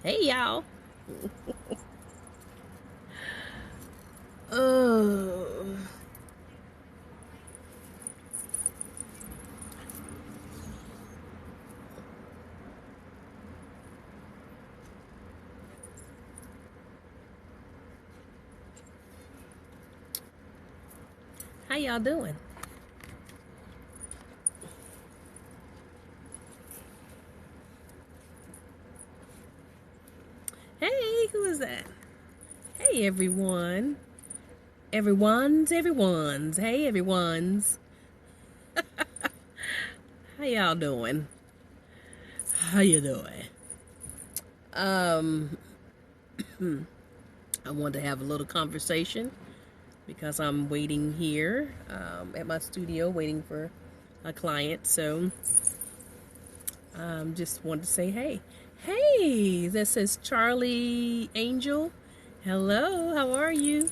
Hey y'all. Oh, how y'all doing? Hey, who is that? Hey everyone. Everyone's. Hey everyone's. How y'all doing? How you doing? Um, I want to have a little conversation because I'm waiting here at my studio waiting for a client. So just wanted to say hey. Hey, that says Charlie Angel. Hello, how are you?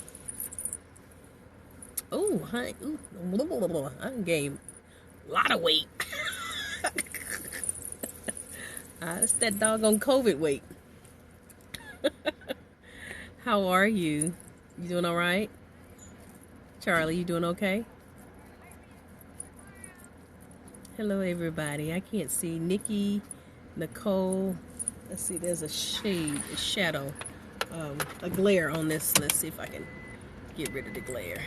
Oh, honey. Ooh, I gained a lot of weight. That's that doggone COVID weight. How are you? You doing all right? Charlie, you doing okay? Hello, everybody. I can't see Nikki, Nicole. Let's see, there's a shade, a shadow, a glare on this. Let's see if I can get rid of the glare.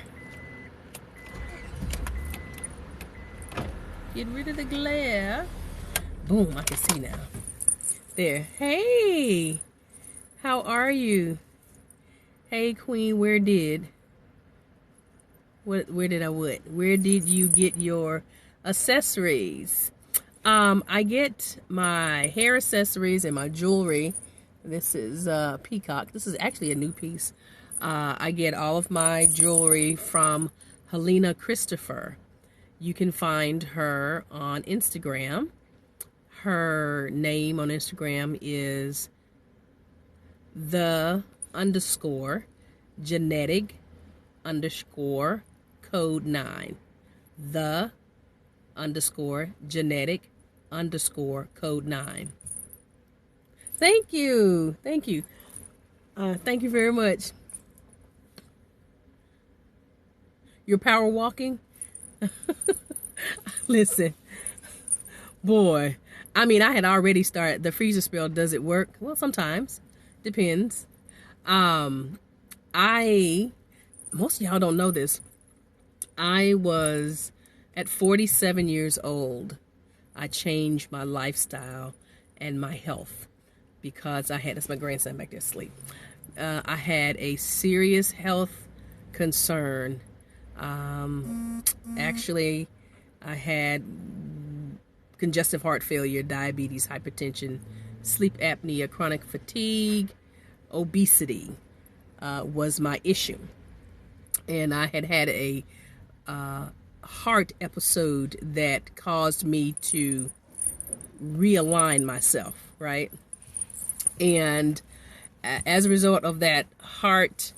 Get rid of the glare. Boom, I can see now. There. Hey, how are you? Hey, Queen, where did you get your accessories? I get my hair accessories and my jewelry. This is Peacock. This is actually a new piece. I get all of my jewelry from Helena Christopher. You can find her on Instagram. Her name on Instagram is the underscore genetic underscore code 9. The underscore genetic underscore code 9. Thank you. Thank you. Thank you very much. You're power walking? Listen, boy. I mean, I had already started the freezer spell. Does it work? Well, sometimes. Depends. Um, I Most of y'all don't know this. I was at 47 years old. I changed my lifestyle and my health because that's my grandson back there asleep. I had a serious health concern. Actually, I had congestive heart failure, diabetes, hypertension, sleep apnea, chronic fatigue, obesity was my issue. And I had a heart episode that caused me to realign myself, right? And as a result of that heart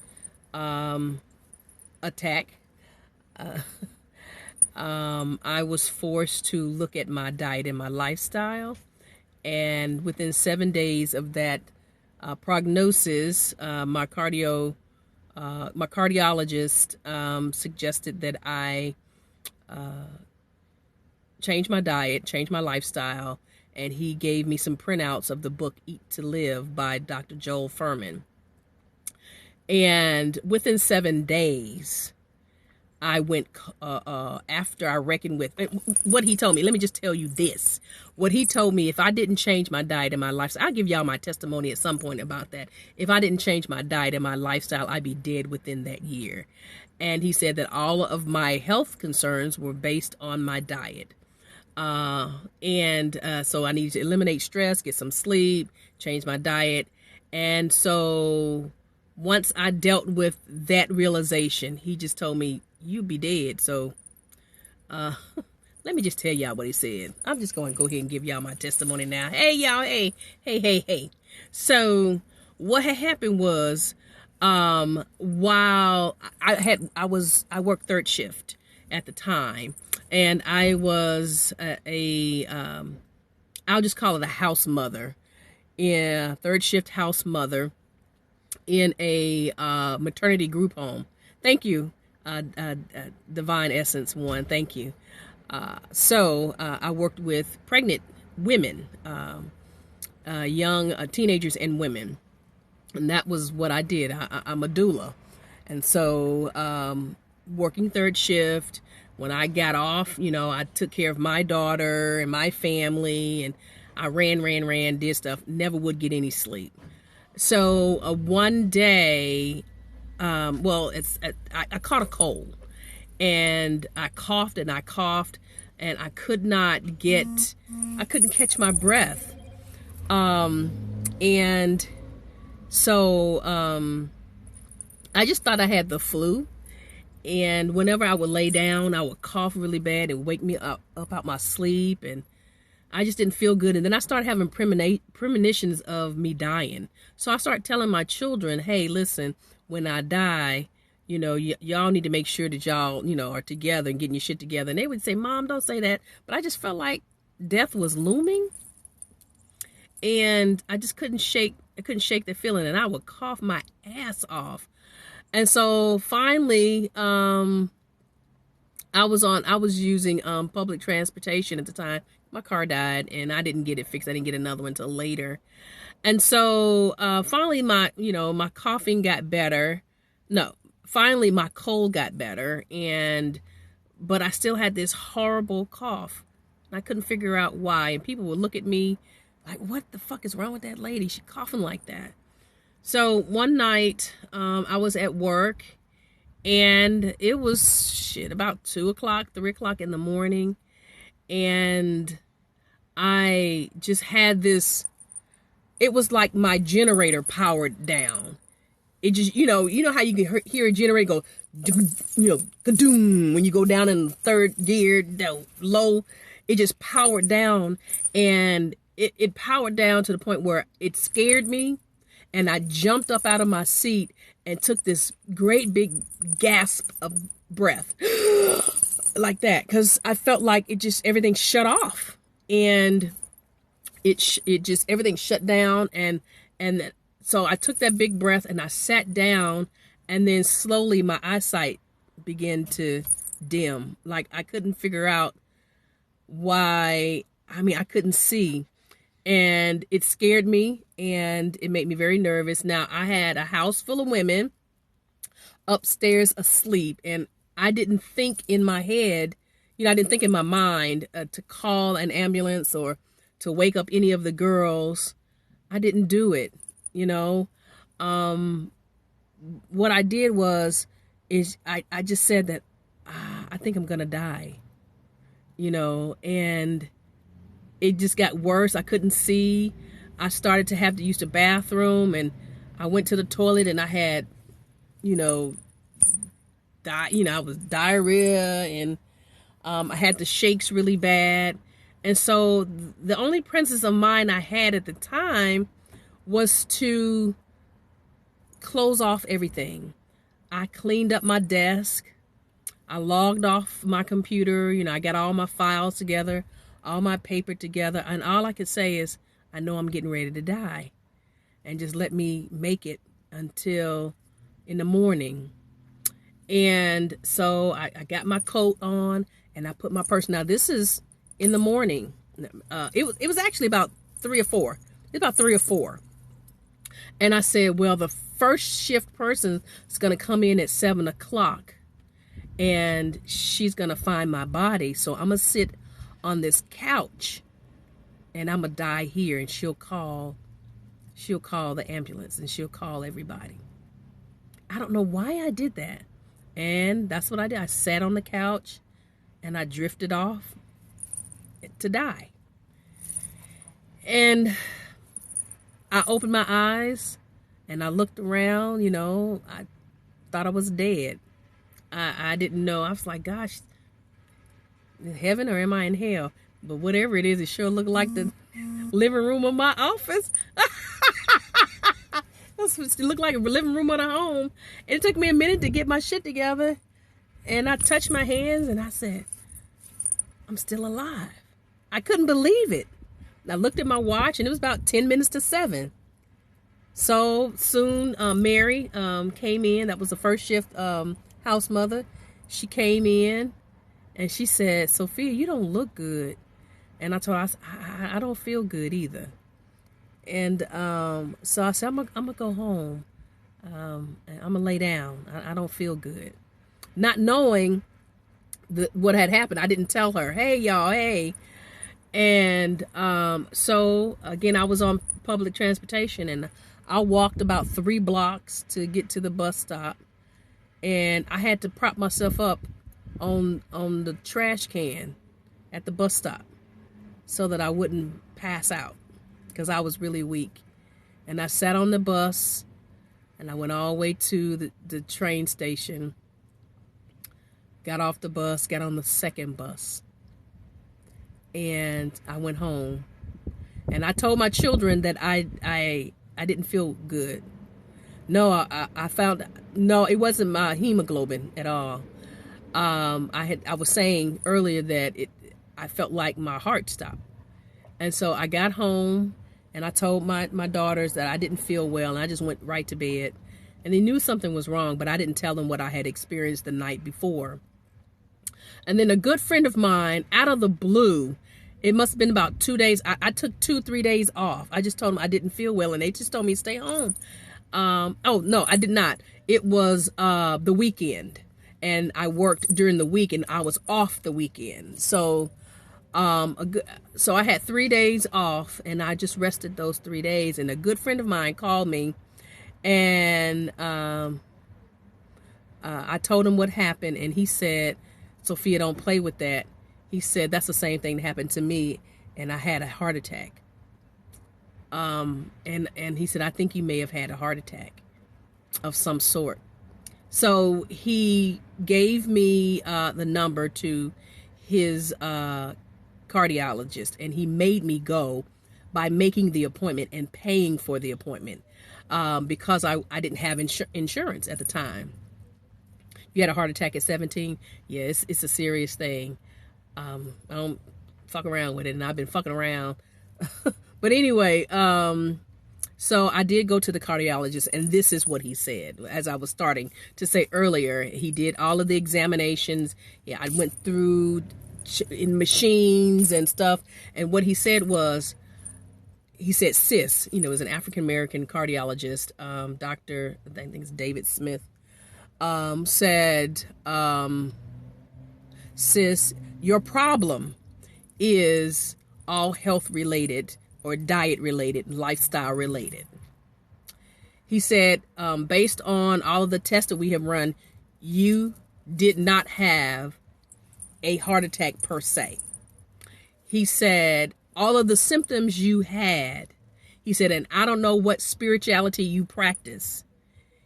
attack, I was forced to look at my diet and my lifestyle. And within 7 days of that prognosis, my cardiologist suggested that I change my diet, change my lifestyle, and he gave me some printouts of the book Eat to Live by Dr. Joel Fuhrman. And within 7 days, I went after I reckoned with what he told me. Let me just tell you this. What he told me, if I didn't change my diet and my lifestyle, I'll give y'all my testimony at some point about that. If I didn't change my diet and my lifestyle, I'd be dead within that year. And he said that all of my health concerns were based on my diet. So I needed to eliminate stress, get some sleep, change my diet. And so once I dealt with that realization, he just told me, you be dead. So let me just tell y'all what he said. I'm just going to go ahead and give y'all my testimony now. Hey y'all, hey. So what had happened was while I worked third shift at the time, and I was I'll just call it a house mother in third shift house mother in a maternity group home. Thank you, Divine Essence One. Thank you. So I worked with pregnant women, young teenagers and women. And that was what I did. I'm a doula. And so working third shift, when I got off, I took care of my daughter and my family, and I ran, did stuff, never would get any sleep. So one day, I caught a cold, and I coughed and I coughed, and I couldn't catch my breath. And so I just thought I had the flu. And whenever I would lay down, I would cough really bad and wake me up out my sleep. And I just didn't feel good. And then I started having premonitions of me dying. So I started telling my children, hey, listen, when I die, y'all need to make sure that y'all, are together and getting your shit together. And they would say, Mom, don't say that. But I just felt like death was looming. And I just couldn't shake the feeling. And I would cough my ass off. And so finally, I was using public transportation at the time. My car died and I didn't get it fixed. I didn't get another one until later. And so finally my coughing got better. No, finally my cold got better, but I still had this horrible cough. I couldn't figure out why. And people would look at me like, what the fuck is wrong with that lady? She coughing like that. So one night, I was at work, and it was about 2 o'clock, 3 o'clock in the morning. And I just had this, it was like my generator powered down. It just, you know how you can hear a generator go, kadoom, when you go down in third gear, low, it just powered down. And it powered down to the point where it scared me. And I jumped up out of my seat and took this great big gasp of breath like that, because I felt like everything shut off, and everything shut down. And so I took that big breath and I sat down, and then slowly my eyesight began to dim. Like I couldn't figure out why. I couldn't see. And it scared me, and it made me very nervous. Now, I had a house full of women upstairs asleep, and I didn't think in my head, I didn't think in my mind to call an ambulance or to wake up any of the girls. I didn't do it, What I did is I just said that I think I'm going to die, and it just got worse. I couldn't see. I started to have to use the bathroom, and I went to the toilet, and I had, I was diarrhea, and I had the shakes really bad. And so the only presence of mind I had at the time was to close off everything. I cleaned up my desk. I logged off my computer. I got all my files together, all my paper together, and all I could say is, I know I'm getting ready to die, and just let me make it until in the morning. And so I got my coat on, and I put my purse. Now this is in the morning. It was actually about 3 or 4. It's about 3 or 4. And I said, well, the first shift person is going to come in at 7 o'clock, and she's going to find my body. So I'm going to sit on this couch, and I'm gonna die here, and she'll call the ambulance, and she'll call everybody. I don't know why I did that. And that's what I did. I sat on the couch and I drifted off to die. And I opened my eyes and I looked around, I thought I was dead. I didn't know. I was like, gosh, heaven or am I in hell? But whatever it is, it sure looked like the living room of my office. It looked like a living room of the home. And it took me a minute to get my shit together. And I touched my hands and I said, I'm still alive. I couldn't believe it. I looked at my watch and it was about 10 minutes to 7. So soon, Mary came in. That was the first shift house mother. She came in and she said, Sophia, you don't look good. And I told her, I don't feel good either. And so I said, I'm going to go home. And I'm going to lay down. I don't feel good. Not knowing what had happened. I didn't tell her, hey, y'all, hey. And so, again, I was on public transportation, and I walked about 3 blocks to get to the bus stop. And I had to prop myself up on the trash can at the bus stop so that I wouldn't pass out because I was really weak. And I sat on the bus, and I went all the way to the train station, got off the bus, got on the second bus, and I went home. And I told my children that I didn't feel good. No, I found, no, it wasn't my hemoglobin at all. I was saying earlier that I felt like my heart stopped. And so I got home and I told my daughters that I didn't feel well, and I just went right to bed. And they knew something was wrong, but I didn't tell them what I had experienced the night before. And then a good friend of mine, out of the blue, it must have been about 2 days. I took 2-3 days off. I just told them I didn't feel well, and they just told me to stay home. Oh, no, I did not. It was the weekend, and I worked during the week, and I was off the weekend. So so I had 3 days off, and I just rested those 3 days. And a good friend of mine called me, and I told him what happened, and he said, Sophia, don't play with that. He said, that's the same thing that happened to me, and I had a heart attack. And he said, I think you may have had a heart attack of some sort. So he gave me the number to his cardiologist, and he made me go by making the appointment and paying for the appointment because I didn't have insurance at the time. You had a heart attack at 17? Yeah, it's a serious thing. I don't fuck around with it, and I've been fucking around. But anyway, so I did go to the cardiologist, and this is what he said. As I was starting to say earlier, he did all of the examinations. Yeah, I went through in machines and stuff, and what he said was, he said, sis, it was an African-American cardiologist, Dr. I think it's David Smith, said, sis, your problem is all health related or diet related, lifestyle related. He said, based on all of the tests that we have run, you did not have a heart attack per se. He said, all of the symptoms you had, he said, and I don't know what spirituality you practice.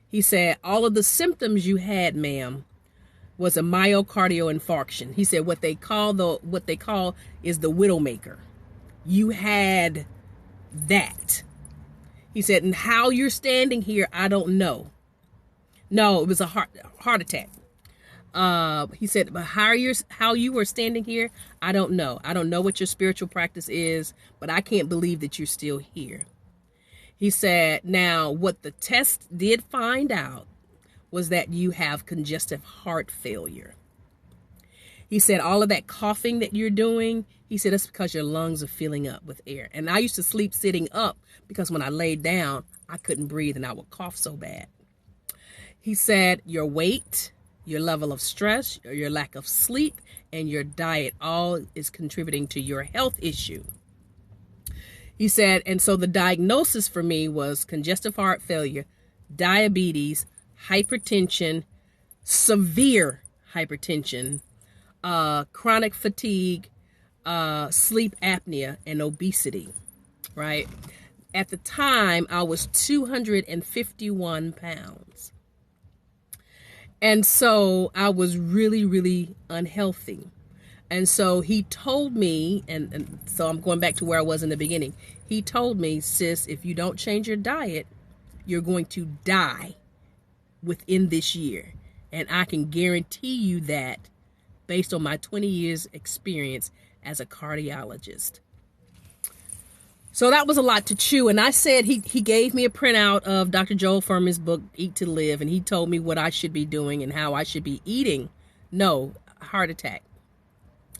He said, all of the symptoms you had, ma'am, was a myocardial infarction. He said, what they call is the widowmaker. You had that. He said, and how you're standing here, I don't know. No, it was a heart attack. He said, but how you were standing here, I don't know. I don't know what your spiritual practice is, but I can't believe that you're still here. He said, now what the test did find out was that you have congestive heart failure. He said, all of that coughing that you're doing, he said, that's because your lungs are filling up with air. And I used to sleep sitting up because when I laid down, I couldn't breathe and I would cough so bad. He said, your weight, your level of stress, your lack of sleep, and your diet all is contributing to your health issue. He said, and so the diagnosis for me was congestive heart failure, diabetes, hypertension, severe hypertension, chronic fatigue, sleep apnea, and obesity, right? At the time, I was 251 pounds. And so I was really, really unhealthy. And so he told me, and so I'm going back to where I was in the beginning. He told me, sis, if you don't change your diet, you're going to die within this year. And I can guarantee you that based on my 20 years experience as a cardiologist. So that was a lot to chew. And I said, he gave me a printout of Dr. Joel Furman's book, Eat to Live. And he told me what I should be doing and how I should be eating. No, heart attack,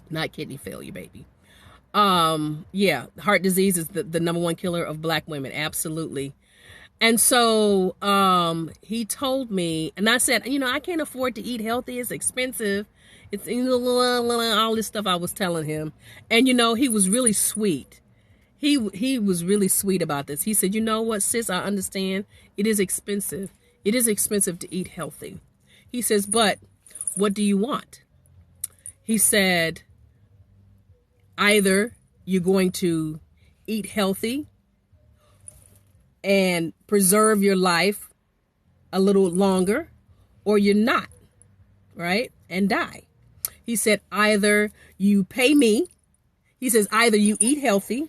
not kidney failure, baby. Yeah, heart disease is the number one killer of black women. Absolutely. And so, he told me, and I said, I can't afford to eat healthy. It's expensive. It's all this stuff I was telling him. And, he was really sweet. He was really sweet about this. He said, you know what, sis, I understand. It is expensive. It is expensive to eat healthy. He says, but what do you want? He said, either you're going to eat healthy and preserve your life a little longer, or you're not, right? And die. He said, either you pay me. He says, either you eat healthy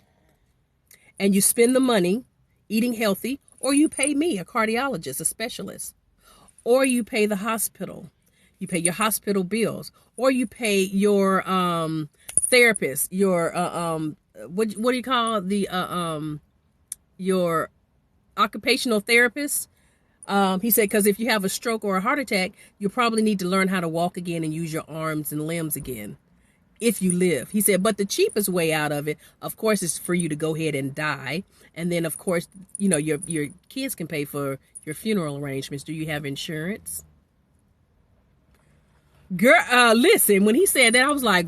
and you spend the money eating healthy, or you pay me, a cardiologist, a specialist, or you pay the hospital. You pay your hospital bills, or you pay your therapist, your what do you call your occupational therapist. He said, because if you have a stroke or a heart attack, you probably need to learn how to walk again and use your arms and limbs again if you live. He said, but the cheapest way out of it, of course, is for you to go ahead and die. And then, of course, your kids can pay for your funeral arrangements. Do you have insurance? Girl, listen, when he said that, I was like,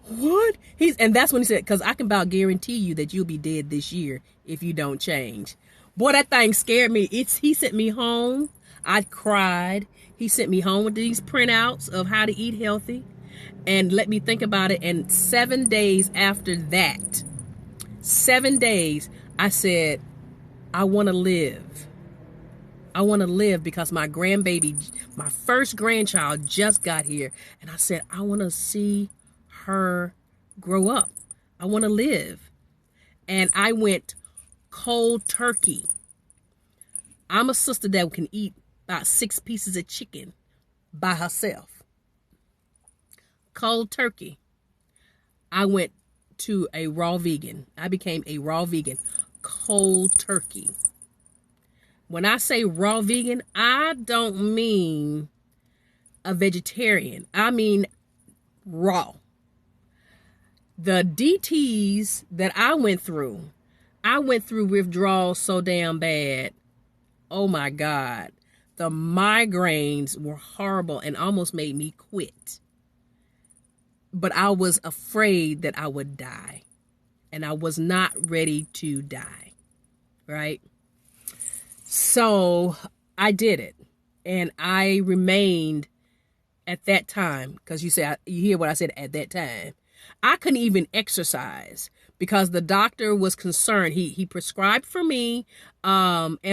what? And that's when he said, because I can about guarantee you that you'll be dead this year if you don't change. Boy, that thing scared me. He sent me home. I cried. He sent me home with these printouts of how to eat healthy and let me think about it. And 7 days after that, 7 days, I said, I want to live. I want to live because my grandbaby, my first grandchild just got here. And I said, I want to see her grow up. I want to live. And I went cold turkey. I'm a sister that can eat about 6 pieces of chicken by herself. Cold turkey. I went to a raw vegan. I became a raw vegan. Cold turkey. When I say raw vegan, I don't mean a vegetarian. I mean raw. The DTs that I went through withdrawals so damn bad. Oh my God. The migraines were horrible and almost made me quit. But I was afraid that I would die. And I was not ready to die. Right? So I did it. And I remained at that time. Because you hear what I said at that time. I couldn't even exercise because the doctor was concerned. He prescribed for me was it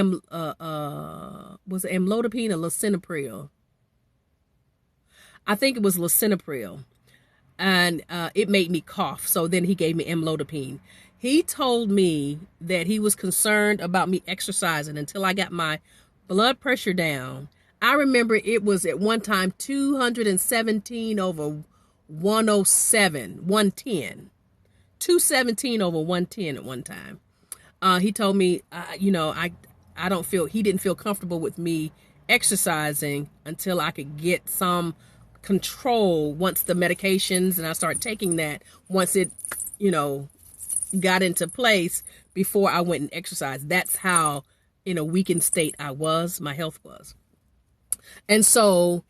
amlodipine or lisinopril? I think it was lisinopril. And it made me cough. So then he gave me amlodipine. He told me that he was concerned about me exercising until I got my blood pressure down. I remember it was at one time 217 over 107, 110. 217 over 110 at one time. He told me, I he didn't feel comfortable with me exercising until I could get some control once the medications and I started taking that, once it, got into place before I went and exercised. That's how in a weakened state my health was. And so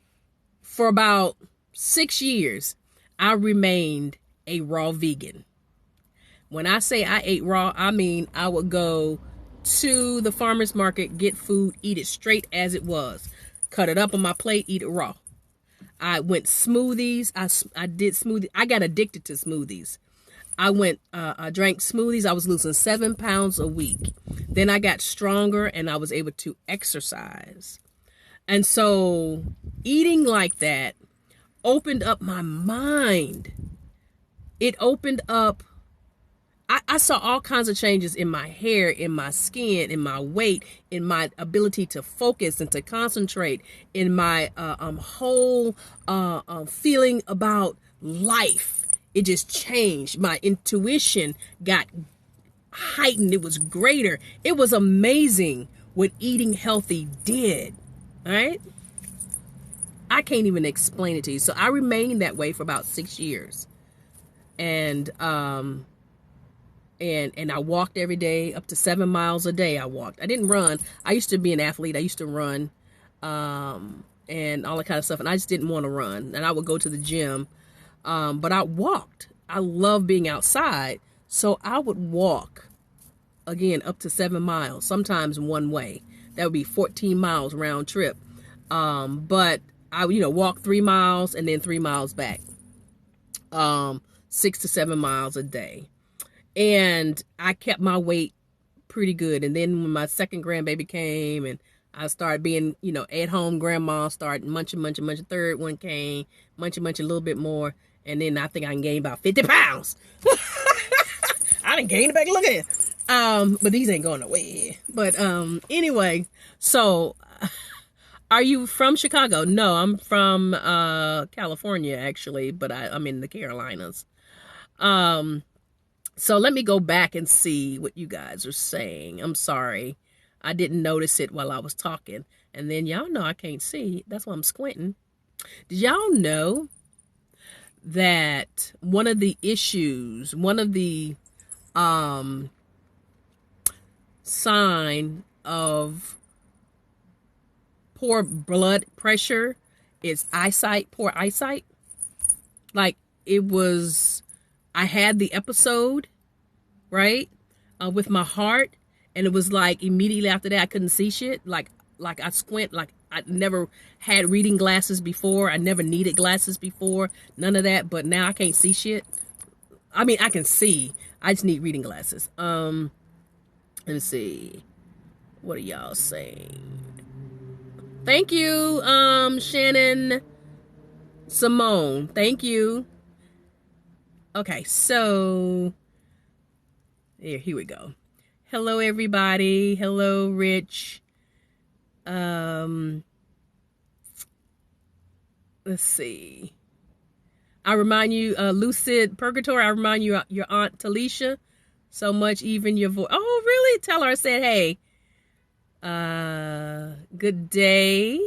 for about 6 years, I remained a raw vegan. When I say I ate raw, I mean I would go to the farmer's market, get food, eat it straight as it was. Cut it up on my plate, eat it raw. I went smoothies. I did smoothies. I got addicted to smoothies. I drank smoothies. I was losing 7 pounds a week. Then I got stronger and I was able to exercise. And so eating like that opened up my mind. It opened up. I saw all kinds of changes in my hair, in my skin, in my weight, in my ability to focus and to concentrate, in my whole feeling about life. It just changed. My intuition got heightened. It was greater. It was amazing what eating healthy did. All right. I can't even explain it to you. So I remained that way for about 6 years. And I walked every day, up to 7 miles a day. I walked. I didn't run. I used to be an athlete. I used to run, and all that kind of stuff. And I just didn't want to run. And I would go to the gym, but I walked. I love being outside, so I would walk again up to 7 miles, sometimes one way. That would be 14 miles round trip. But I, walk 3 miles and then 3 miles back. 6 to 7 miles a day. And I kept my weight pretty good. And then when my second grandbaby came and I started being, at home grandma, started munching. Third one came, munching a little bit more. And then I think I can gain about 50 pounds. I didn't gain it back. Look at it. But these ain't going away. But anyway, so are you from Chicago? No, I'm from California, actually. But I'm in the Carolinas. So let me go back and see what you guys are saying. I'm sorry. I didn't notice it while I was talking. And then y'all know I can't see. That's why I'm squinting. Did y'all know that one of the issues, one of the sign of poor blood pressure is eyesight, poor eyesight? Like I had the episode, right, with my heart, and it was like immediately after that I couldn't see shit. Like I squint, like I never had reading glasses before. I never needed glasses before, none of that. But now I can't see shit. I mean, I can see. I just need reading glasses. Let me see. What are y'all saying? Thank you, Shannon Simone. Thank you. Okay, so here we go. Hello, everybody. Hello, Rich. Let's see. I remind you, Lucid Purgatory. I remind you, your Aunt Talisha, so much. Even your voice. Oh, really? Tell her I said, hey. Good day.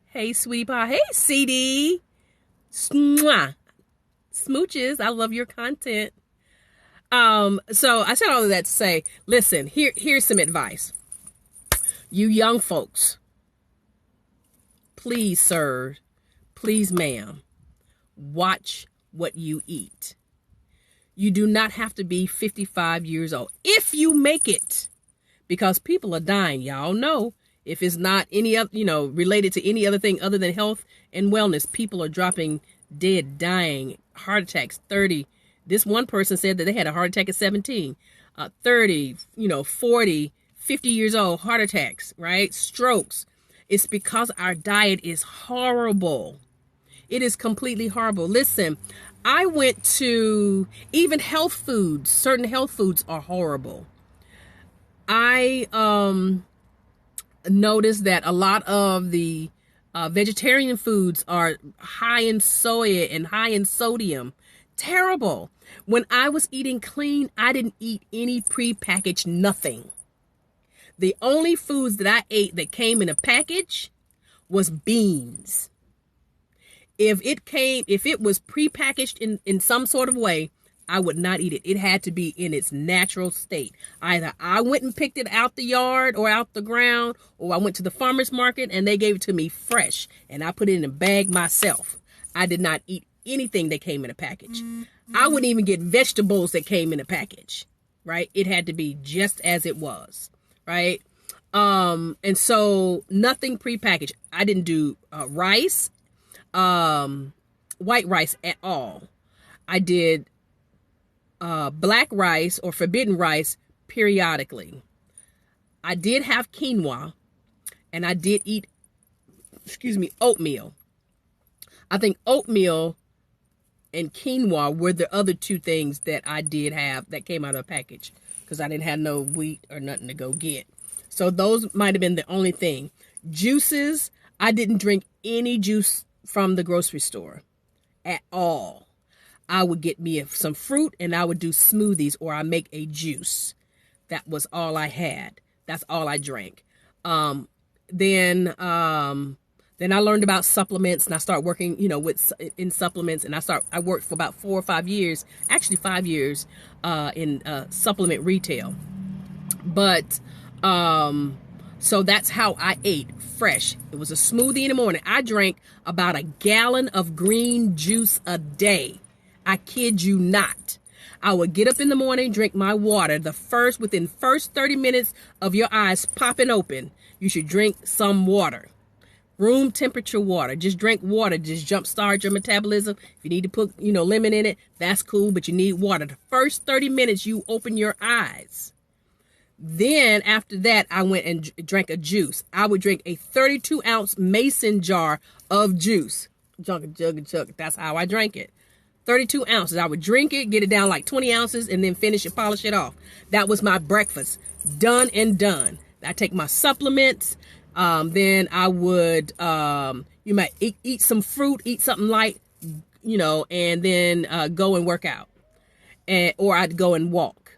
Hey, sweetie pie. Hey, CD. Mwah. Smooches, I love your content. So I said all of that to say, listen, here's some advice. You young folks, please, sir, please, ma'am, watch what you eat. You do not have to be 55 years old if you make it, because people are dying. Y'all know, if it's not any other, related to any other thing other than health and wellness, people are dropping dead, dying, heart attacks. 30. This one person said that they had a heart attack at 17. 30, 40, 50 years old, heart attacks, right? Strokes. It's because our diet is horrible. It is completely horrible. Listen, I went to even health foods. Certain health foods are horrible. I noticed that a lot of the vegetarian foods are high in soya and high in sodium. Terrible. When I was eating clean, I didn't eat any prepackaged nothing. The only foods that I ate that came in a package was beans. If it was prepackaged in some sort of way, I would not eat it. It had to be in its natural state. Either I went and picked it out the yard or out the ground, or I went to the farmer's market and they gave it to me fresh and I put it in a bag myself. I did not eat anything that came in a package. I wouldn't even get vegetables that came in a package, right? It had to be just as it was, right? And so nothing prepackaged. I didn't do rice, white rice at all. I did black rice or forbidden rice periodically. I did have quinoa, and I did eat, oatmeal. I think oatmeal and quinoa were the other two things that I did have that came out of a package, because I didn't have no wheat or nothing to go get. So those might have been the only thing. Juices, I didn't drink any juice from the grocery store at all. I would get me some fruit and I would do smoothies, or I make a juice. That was all I had. That's all I drank. Um, then I learned about supplements, and I started working, in supplements. And I worked for about 4 or 5 years, actually 5 years, in supplement retail. But so that's how I ate, fresh. It was a smoothie in the morning. I drank about a gallon of green juice a day. I kid you not. I would get up in the morning, drink my water. Within first 30 minutes of your eyes popping open, you should drink some water. Room temperature water. Just drink water. Just jumpstart your metabolism. If you need to put, lemon in it, that's cool, but you need water. The first 30 minutes you open your eyes. Then after that, I went and drank a juice. I would drink a 32-ounce mason jar of juice. Jug. That's how I drank it. 32 ounces. I would drink it, get it down like 20 ounces, and then finish it, polish it off. That was my breakfast. Done and done. I take my supplements. Then I would, you might eat some fruit, eat something light, and then go and work out. Or I'd go and walk.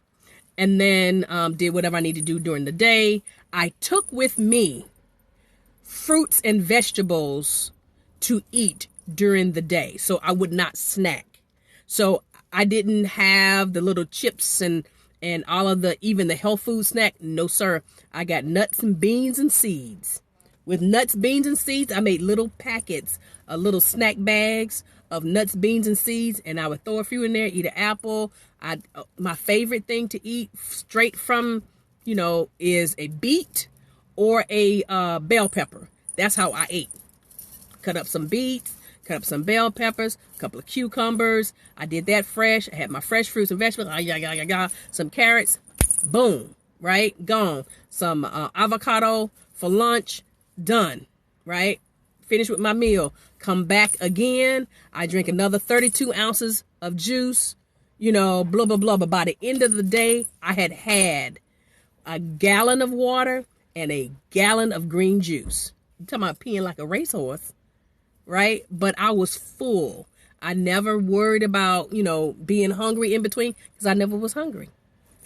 And then did whatever I need to do during the day. I took with me fruits and vegetables to eat during the day, so I would not snack. So I didn't have the little chips and all of even the health food snack. No, sir. I got nuts and beans and seeds. With nuts, beans, and seeds, I made little packets, little snack bags of nuts, beans, and seeds, and I would throw a few in there, eat an apple. My favorite thing to eat straight from, is a beet or a bell pepper. That's how I ate. Cut up some beets, cut up some bell peppers, a couple of cucumbers. I did that fresh. I had my fresh fruits and vegetables. Some carrots. Boom. Right? Gone. Some avocado for lunch. Done. Right? Finish with my meal. Come back again. I drink another 32 ounces of juice. Blah, blah, blah. But by the end of the day, I had a gallon of water and a gallon of green juice. You're talking about peeing like a racehorse. Right? But I was full. I never worried about, being hungry in between, because I never was hungry.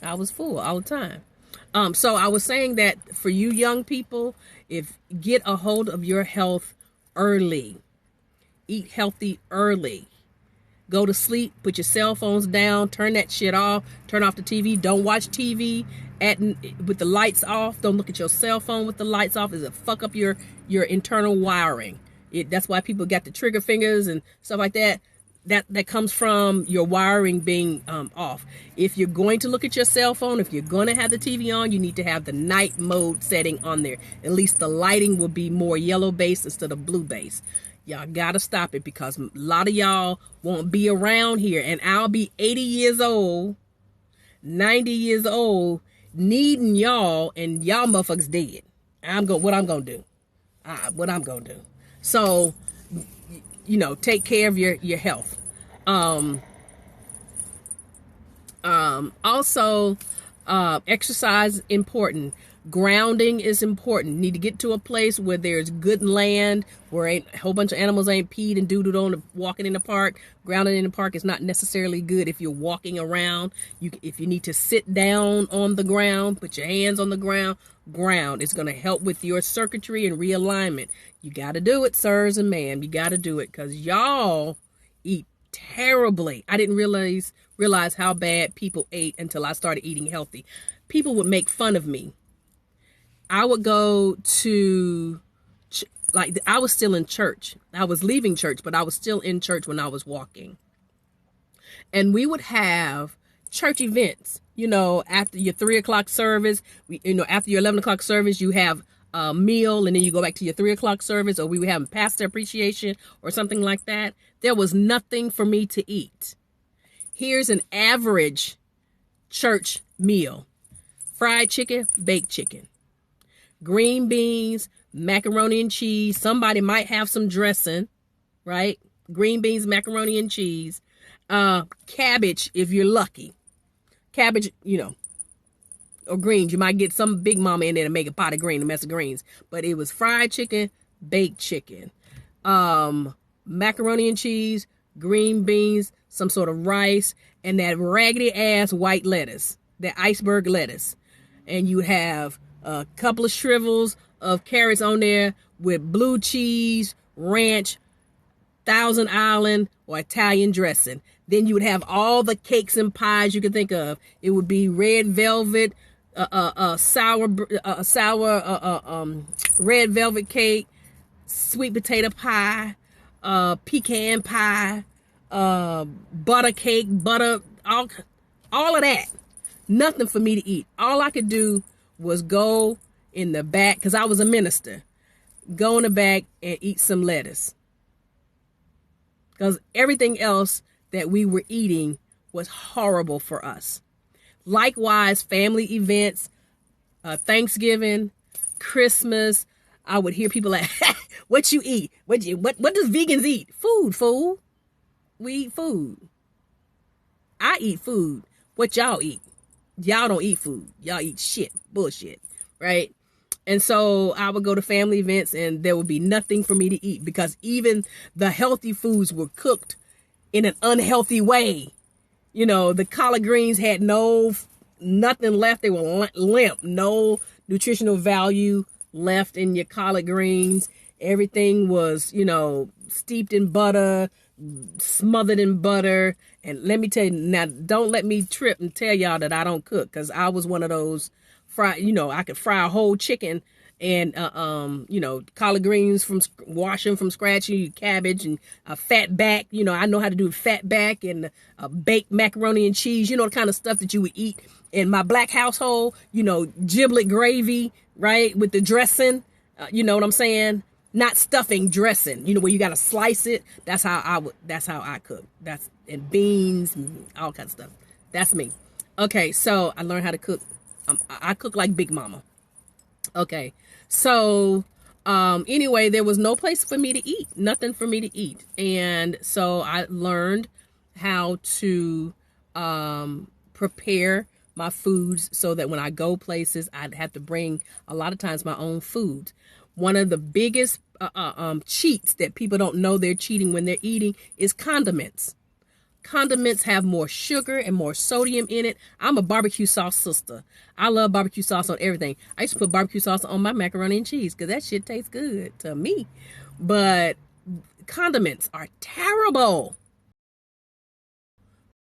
I was full all the time. So I was saying that for you young people, get a hold of your health early. Eat healthy early. Go to sleep, put your cell phones down, turn that shit off, turn off the TV. Don't watch TV with the lights off. Don't look at your cell phone with the lights off. It'll fuck up your internal wiring. That's why people got the trigger fingers and stuff like that. That comes from your wiring being off. If you're going to look at your cell phone, if you're going to have the TV on, you need to have the night mode setting on there. At least the lighting will be more yellow based instead of blue based. Y'all gotta stop it, because a lot of y'all won't be around here, and I'll be 80 years old, 90 years old, needing y'all, and y'all motherfuckers dead. What I'm gonna do. So, take care of your health. Also, exercise important. Grounding is important. Need to get to a place where there's good land, where a whole bunch of animals ain't peed and doodled on walking in the park. Grounding in the park is not necessarily good if you're walking around. If you need to sit down on the ground, put your hands on the ground. Ground is going to help with your circuitry and realignment. You got to do it, sirs and ma'am. You got to do it, because y'all eat terribly. I didn't realize how bad people ate until I started eating healthy. People would make fun of me. I would go to, I was still in church. I was leaving church, but I was still in church when I was walking. And we would have church events, after your 3 o'clock service, after your 11 o'clock service, you have a meal, and then you go back to your 3 o'clock service, or we were having pastor appreciation or something like that. There was nothing for me to eat. Here's an average church meal: fried chicken, baked chicken, green beans, macaroni and cheese. Somebody might have some dressing, right? Green beans, macaroni and cheese, cabbage if you're lucky. Cabbage, or greens. You might get some big mama in there to make a pot of green, a mess of greens. But it was fried chicken, baked chicken, macaroni and cheese, green beans, some sort of rice, and that raggedy ass white lettuce, that iceberg lettuce. And you have a couple of shrivels of carrots on there with blue cheese, ranch, Thousand Island, or Italian dressing. Then you would have all the cakes and pies you could think of. It would be red velvet, sour red velvet cake, sweet potato pie, pecan pie, butter cake, all of that. Nothing for me to eat. All I could do was go in the back, because I was a minister, go in the back and eat some lettuce. Because everything else that we were eating was horrible for us. Likewise, family events, Thanksgiving, Christmas, I would hear people like, what you eat? What does vegans eat? Food, fool. We eat food. I eat food. What y'all eat? Y'all don't eat food. Y'all eat shit. Bullshit. Right? And so I would go to family events and there would be nothing for me to eat, because even the healthy foods were cooked in an unhealthy way. You know, the collard greens had nothing left. They were limp. No nutritional value left in your collard greens. Everything was, steeped in butter, smothered in butter. And let me tell you, now, don't let me trip and tell y'all that I don't cook, because I was one of those I could fry a whole chicken and, collard greens wash them from scratch, and cabbage and a fat back. I know how to do fat back and baked macaroni and cheese, the kind of stuff that you would eat in my black household, giblet gravy, right? With the dressing, you know what I'm saying? Not stuffing, dressing, where you got to slice it. That's how I cook. And beans and all kinds of stuff. That's me. Okay. So I learned how to cook. I cook like Big Mama. Okay. So, anyway, there was no place for me to eat, nothing for me to eat. And so I learned how to, prepare my foods so that when I go places, I'd have to bring a lot of times my own food. One of the biggest, cheats that people don't know they're cheating when they're eating is condiments. Condiments have more sugar and more sodium in it. I'm a barbecue sauce sister. I love barbecue sauce on everything. I used to put barbecue sauce on my macaroni and cheese because that shit tastes good to me. But condiments are terrible.